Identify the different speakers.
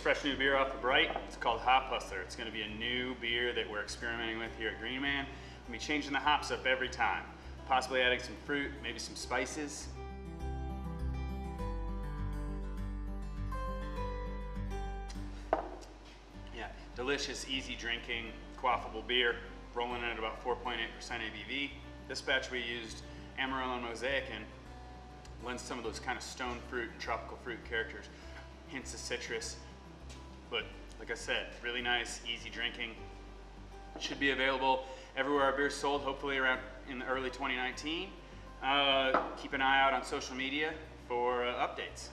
Speaker 1: fresh new beer off the Bright. It's called Hop Hustler. It's going to be a new beer that we're experimenting with here at Green Man. We'll be changing the hops up every time, possibly adding some fruit, maybe some spices. Yeah, delicious, easy drinking, quaffable beer, rolling in at about 4.8% ABV. This batch we used Amarillo and Mosaic in, lends some of those kind of stone fruit and tropical fruit characters, hints of citrus. But like I said, really nice, easy drinking. Should be available everywhere our beer's sold, hopefully around in the early 2019. Keep an eye out on social media for updates.